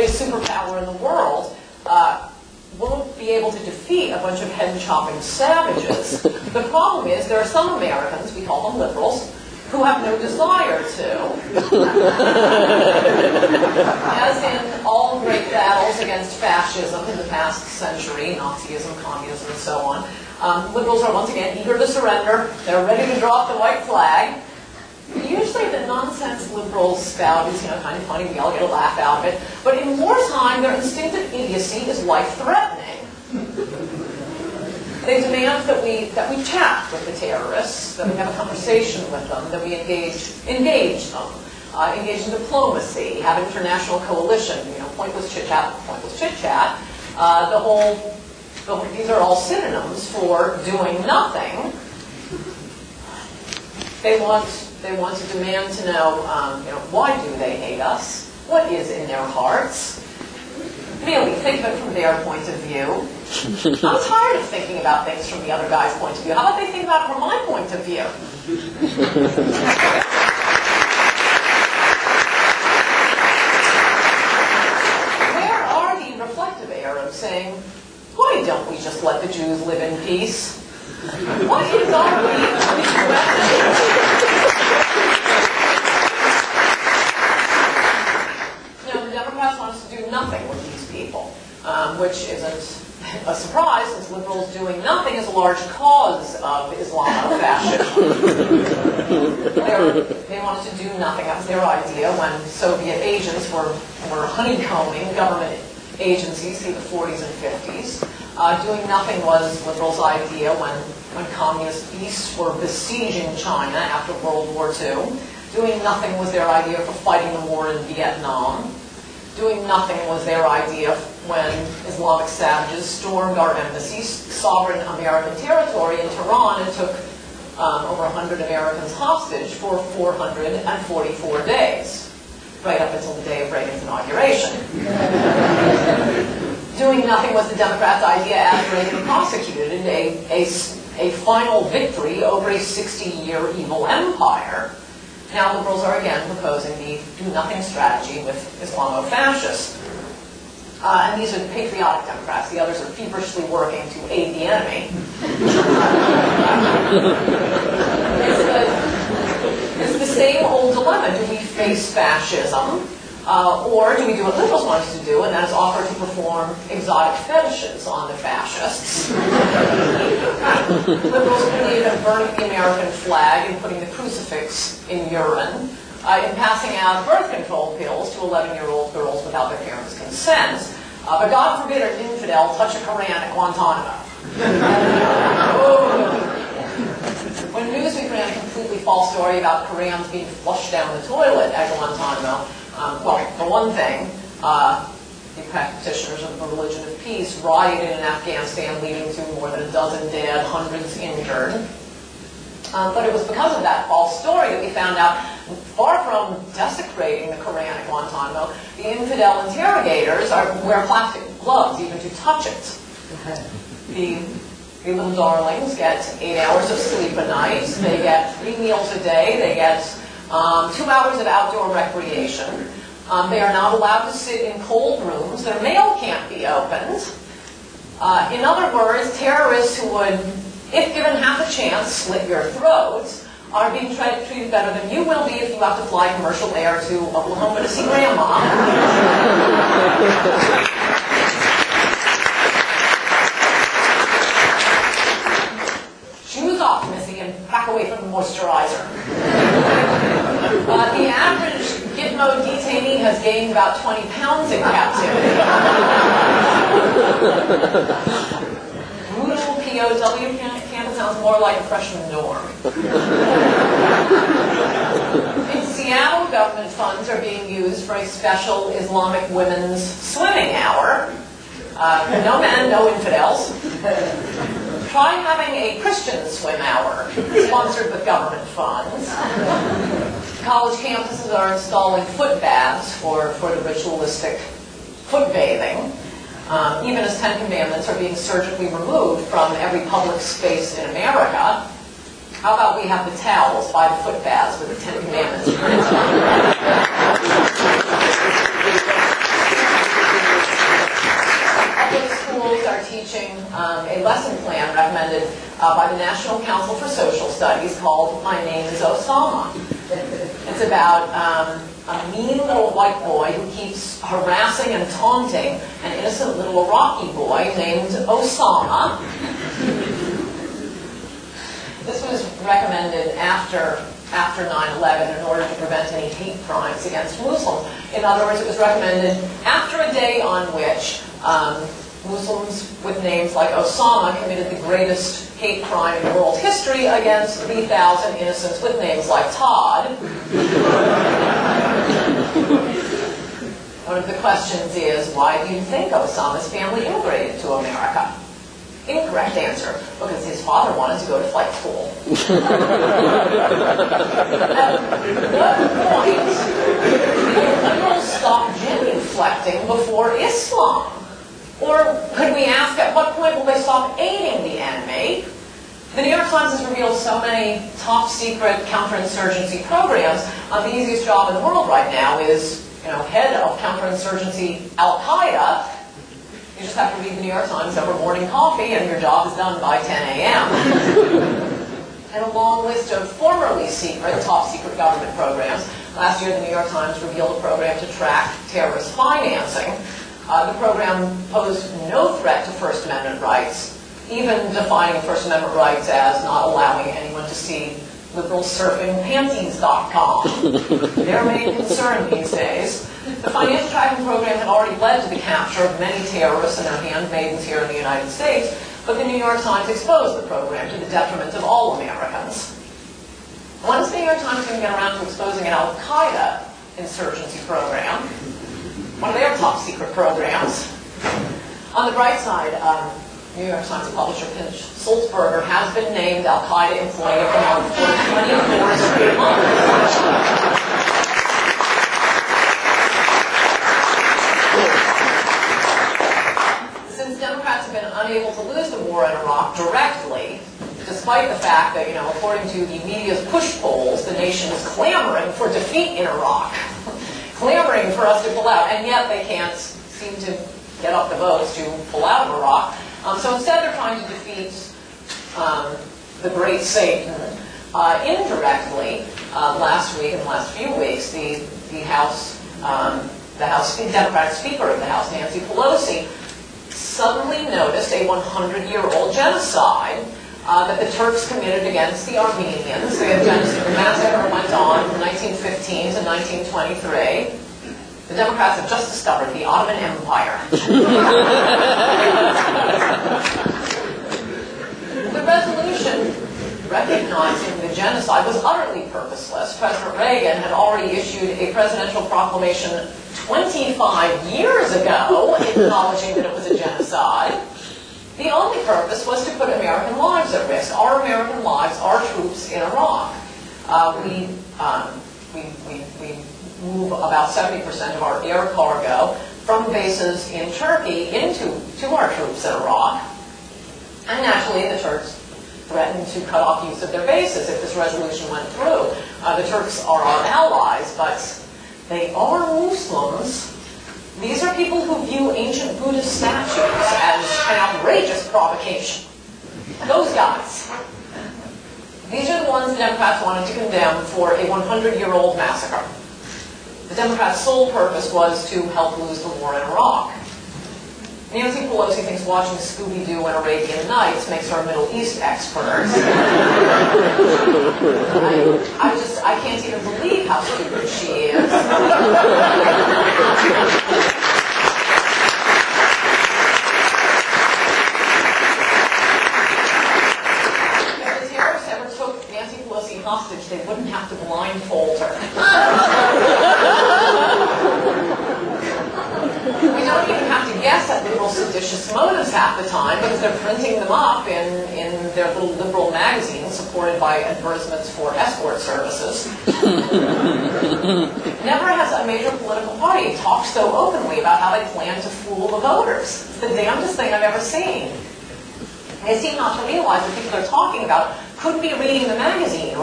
greatest superpower in the world, won't be able to defeat a bunch of head-chopping savages. The problem is there are some Americans, we call them liberals, who have no desire to. As in all great battles against fascism in the past century, Nazism, communism, and so on, liberals are once again eager to surrender. They're ready to drop the white flag. Usually the nonsense liberals spout is, kind of funny, we all get a laugh out of it. But in wartime, their instinctive idiocy is life-threatening. They demand that we chat with the terrorists, that we have a conversation with them, that we engage them, engage in diplomacy, have an international coalition, pointless chit-chat, pointless chit-chat. These are all synonyms for doing nothing. They want to demand to know, why do they hate us? What is in their hearts? Really, think of it from their point of view. I'm tired of thinking about things from the other guy's point of view. How about they think about it from my point of view? Where are the reflective Arabs saying, why don't we just let the Jews live in peace? What is our the Democrats want us to do nothing with these people, which isn't a surprise, since liberals doing nothing is a large cause of Islamofascism. They wanted to do nothing. That was their idea when Soviet agents were honeycombing government agencies through the 40s and 50s. Doing nothing was liberals' idea when communist beasts were besieging China after World War II. Doing nothing was their idea for fighting the war in Vietnam. Doing nothing was their idea when Islamic savages stormed our embassy, sovereign American territory in Tehran, and took over 100 Americans hostage for 444 days, right up until the day of Reagan's inauguration. Doing nothing was the Democrats' idea as Reagan prosecuted a final victory over a 60-year evil empire. Now liberals are again proposing the do-nothing strategy with Islamofascists. And these are patriotic Democrats. The others are feverishly working to aid the enemy. It's the same old dilemma. Do we face fascism? Or do we do what liberals want us to do, and that is offer to perform exotic fetishes on the fascists? Liberals believe in burning the American flag and putting the crucifix in urine, in passing out birth control pills to 11-year-old girls without their parents' consent. But God forbid an infidel touch a Koran at Guantanamo. When Newsweek ran a completely false story about Korans being flushed down the toilet at Guantanamo, well, for one thing, the practitioners of the religion of peace rioted in Afghanistan, leading to more than a dozen dead, hundreds injured. But it was because of that false story that we found out, far from desecrating the Koran at Guantanamo, the infidel interrogators wear plastic gloves even to touch it. The little darlings get 8 hours of sleep a night. They get 3 meals a day. They get 2 hours of outdoor recreation. They are not allowed to sit in cold rooms. Their mail can't be opened. In other words, terrorists who would, if given half a chance, slit your throats, are being treated better than you will be if you have to fly commercial air to Oklahoma to see Grandma. Shoes off, Missy, and back away from the moisturizer. The average Gitmo detainee has gained about 20 pounds in captivity. Brutal POW camp sounds more like a freshman dorm. In Seattle, government funds are being used for a special Islamic women's swimming hour. No men, no infidels. Try having a Christian swim hour, sponsored with government funds. College campuses are installing foot baths for the ritualistic foot bathing, even as 10 Commandments are being surgically removed from every public space in America. How about we have the towels by the foot baths with the 10 Commandments printed on them? by the National Council for Social Studies called My Name is Osama. It's about a mean little white boy who keeps harassing and taunting an innocent little Iraqi boy named Osama. This was recommended after 9/11 in order to prevent any hate crimes against Muslims. In other words, it was recommended after a day on which Muslims with names like Osama committed the greatest hate crime in world history against 3,000 innocents with names like Todd. One of the questions is, why do you think Osama's family immigrated to America? Incorrect answer, because his father wanted to go to flight school. At what point did liberals stop genuflecting before Islam? Or could we ask, at what point will they stop aiding the enemy? The New York Times has revealed so many top-secret counterinsurgency programs. The easiest job in the world right now is, head of counterinsurgency Al-Qaeda. You just have to read the New York Times over morning coffee, and your job is done by 10 a.m. And a long list of formerly secret, top-secret government programs. Last year, the New York Times revealed a program to track terrorist financing. The program posed no threat to First Amendment rights, even defining First Amendment rights as not allowing anyone to see liberalsurfingpanties.com. Their main concern these days. The financial tracking program had already led to the capture of many terrorists and their handmaidens here in the United States, but the New York Times exposed the program to the detriment of all Americans. When's the New York Times going to get around to exposing an Al-Qaeda insurgency program? One of their top-secret programs. On the bright side, New York Times publisher Pinch Sulzberger has been named Al-Qaeda Employee of the Month for 24 straight months. Since Democrats have been unable to lose the war in Iraq directly, despite the fact that, according to the media's push polls, the nation is clamoring for defeat in Iraq. Clamoring for us to pull out, and yet they can't seem to get up the votes to pull out of Iraq. So instead they're trying to defeat the great Satan indirectly. Last week and the last few weeks, the Democratic Speaker of the House, Nancy Pelosi, suddenly noticed a 100-year-old genocide that the Turks committed against the Armenians. The massacre went on from 1915 to 1923. The Democrats have just discovered the Ottoman Empire. The resolution recognizing the genocide was utterly purposeless. President Reagan had already issued a presidential proclamation 25 years ago acknowledging that it was a genocide. The only purpose was to put American lives at risk. Our American lives, our troops in Iraq. We move about 70% of our air cargo from bases in Turkey to our troops in Iraq. And naturally, the Turks threatened to cut off use of their bases if this resolution went through. The Turks are our allies, but they are Muslims. These are people who view ancient Buddhist statues as an outrageous provocation. Those guys. These are the ones the Democrats wanted to condemn for a 100-year-old massacre. The Democrats' sole purpose was to help lose the war in Iraq. Nancy Pelosi thinks watching Scooby-Doo and Arabian Nights makes her a Middle East expert. I can't even believe how stupid she is. If the terrorists ever took Nancy Pelosi hostage, they wouldn't have to blindfold her. We don't even have to guess at liberal seditious motives half the time because they're printing them up in their little liberal magazines supported by advertisements for escort services. Never has a major political party talked so openly about how they plan to fool the voters. It's the damnedest thing I've ever seen. They seem not to realize that people they're talking about could be reading the magazine